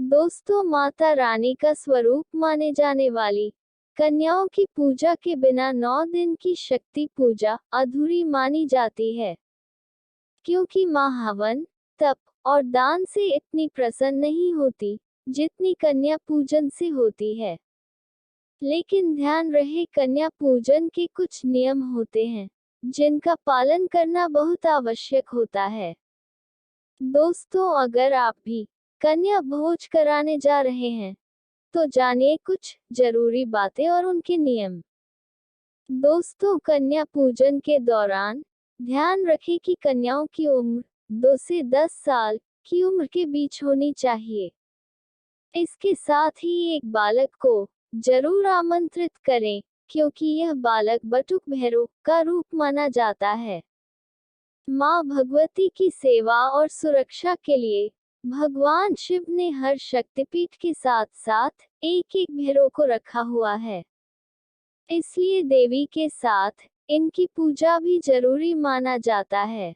दोस्तों, माता रानी का स्वरूप माने जाने वाली कन्याओं की पूजा के बिना 9 दिन की शक्ति पूजा अधूरी मानी जाती है, क्योंकि माँ हवन, तप और दान से इतनी प्रसन्न नहीं होती जितनी कन्या पूजन से होती है। लेकिन ध्यान रहे, कन्या पूजन के कुछ नियम होते हैं जिनका पालन करना बहुत आवश्यक होता है। दोस्तों, अगर आप भी कन्या भोज कराने जा रहे हैं तो जानिए कुछ जरूरी बातें और उनके नियम। दोस्तों, कन्या पूजन के दौरान ध्यान रखें कि कन्याओं की उम्र 2 से 10 साल की उम्र के बीच होनी चाहिए। इसके साथ ही एक बालक को जरूर आमंत्रित करें, क्योंकि यह बालक बटुक भैरव का रूप माना जाता है। माँ भगवती की सेवा और सुरक्षा के लिए भगवान शिव ने हर शक्तिपीठ के साथ साथ एक एक भैरव को रखा हुआ है, इसलिए देवी के साथ इनकी पूजा भी जरूरी माना जाता है।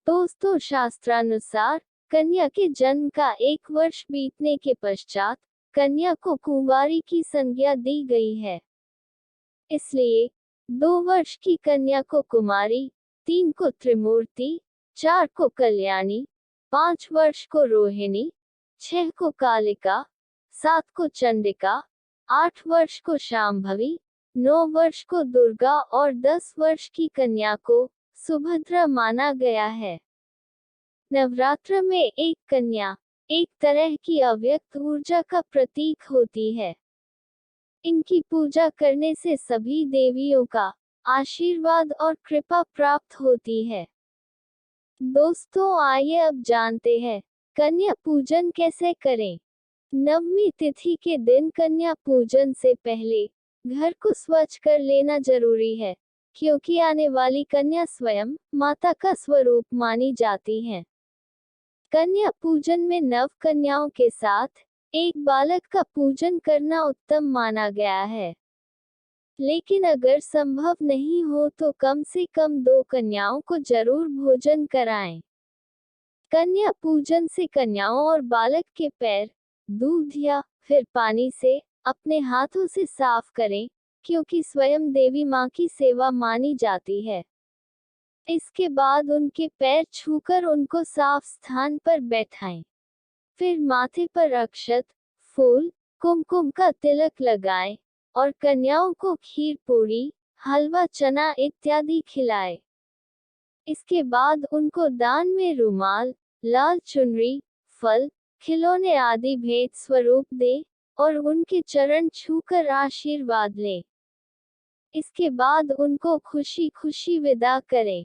दोस्तों, शास्त्रानुसार कन्या के जन्म का 1 वर्ष बीतने के पश्चात कन्या को कुंवारी की संज्ञा दी गई है। इसलिए 2 वर्ष की कन्या को कुमारी, 3 को त्रिमूर्ति, 4 को कल्याणी, 5 वर्ष को रोहिणी, 6 को कालिका, 7 को चंडिका, 8 वर्ष को शांभवी, 9 वर्ष को दुर्गा और 10 वर्ष की कन्या को सुभद्रा माना गया है। नवरात्र में एक कन्या एक तरह की अव्यक्त ऊर्जा का प्रतीक होती है। इनकी पूजा करने से सभी देवियों का आशीर्वाद और कृपा प्राप्त होती है। दोस्तों, आइए अब जानते हैं कन्या पूजन कैसे करें। नवमी तिथि के दिन कन्या पूजन से पहले घर को स्वच्छ कर लेना जरूरी है, क्योंकि आने वाली कन्या स्वयं माता का स्वरूप मानी जाती हैं। कन्या पूजन में नव कन्याओं के साथ एक बालक का पूजन करना उत्तम माना गया है, लेकिन अगर संभव नहीं हो तो कम से कम 2 कन्याओं को जरूर भोजन कराएं। कन्या पूजन से कन्याओं और बालक के पैर दूध या फिर पानी से अपने हाथों से साफ करें, क्योंकि स्वयं देवी माँ की सेवा मानी जाती है। इसके बाद उनके पैर छूकर उनको साफ स्थान पर बैठाएं। फिर माथे पर अक्षत, फूल, कुमकुम का तिलक लगाएं और कन्याओं को खीर पूरी, हलवा, चना इत्यादि खिलाएं। इसके बाद उनको दान में रुमाल, लाल चुनरी, फल, खिलौने आदि भेंट स्वरूप दें और उनके चरण छूकर आशीर्वाद लें। इसके बाद उनको खुशी खुशी विदा करें।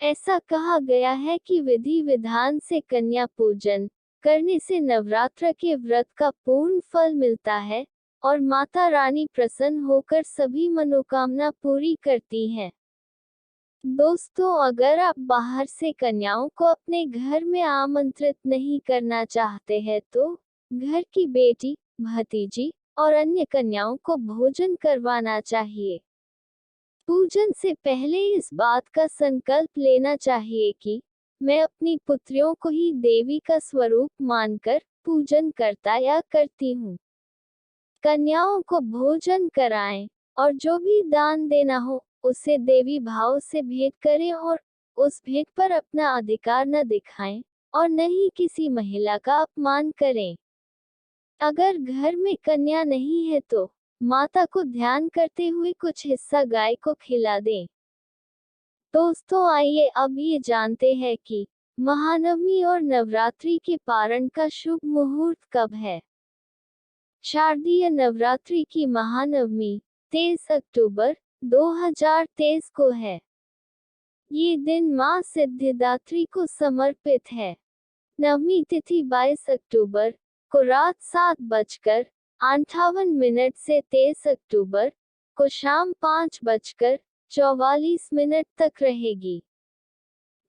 ऐसा कहा गया है कि विधि विधान से कन्या पूजन करने से नवरात्र के व्रत का पूर्ण फल मिलता है और माता रानी प्रसन्न होकर सभी मनोकामना पूरी करती हैं। दोस्तों, अगर आप बाहर से कन्याओं को अपने घर में आमंत्रित नहीं करना चाहते हैं तो घर की बेटी, भतीजी और अन्य कन्याओं को भोजन करवाना चाहिए। पूजन से पहले इस बात का संकल्प लेना चाहिए कि मैं अपनी पुत्रियों को ही देवी का स्वरूप मानकर पूजन करता या करती हूँ। कन्याओं को भोजन कराएं और जो भी दान देना हो उसे देवी भाव से भेंट करें और उस भेंट पर अपना अधिकार न दिखाएं और न ही किसी महिला का अपमान करें। अगर घर में कन्या नहीं है तो माता को ध्यान करते हुए कुछ हिस्सा गाय को खिला दें। दोस्तों, आइए अब ये जानते हैं कि महानवमी और नवरात्रि के पारण का शुभ मुहूर्त कब है। शारदीय नवरात्रि की महानवमी 23 अक्टूबर 2023 को है। ये दिन मां सिद्धिदात्री को समर्पित है। नवमी तिथि 22 अक्टूबर को रात 7:58 से 23 अक्टूबर को शाम 5:44 तक रहेगी।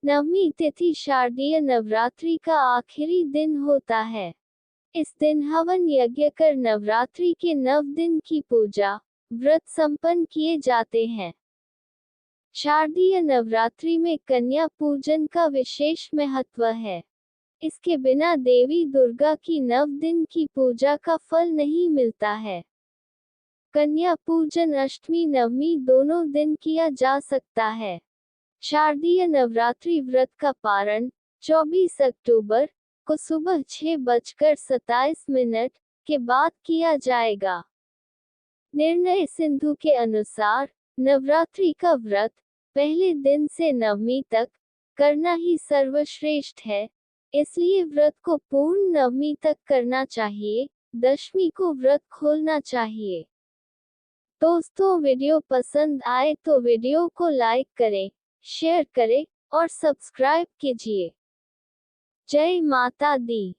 नवमी तिथि शारदीय नवरात्रि का आखिरी दिन होता है। इस दिन हवन यज्ञ कर नवरात्रि के 9 दिन की पूजा व्रत संपन्न किए जाते हैं। शारदीय नवरात्रि में कन्या पूजन का विशेष महत्व है। इसके बिना देवी दुर्गा की 9 दिन की पूजा का फल नहीं मिलता है। कन्या पूजन अष्टमी नवमी दोनों दिन किया जा सकता है। शारदीय नवरात्रि व्रत का पारण 24 अक्टूबर को सुबह 6:27 के बाद किया जाएगा। निर्णय सिंधु के अनुसार नवरात्रि का व्रत पहले दिन से नवमी तक करना ही सर्वश्रेष्ठ है, इसलिए व्रत को पूर्ण नवमी तक करना चाहिए, दशमी को व्रत खोलना चाहिए। दोस्तों, वीडियो पसंद आए तो वीडियो को लाइक करें, शेयर करें और सब्सक्राइब कीजिए। जय माता दी।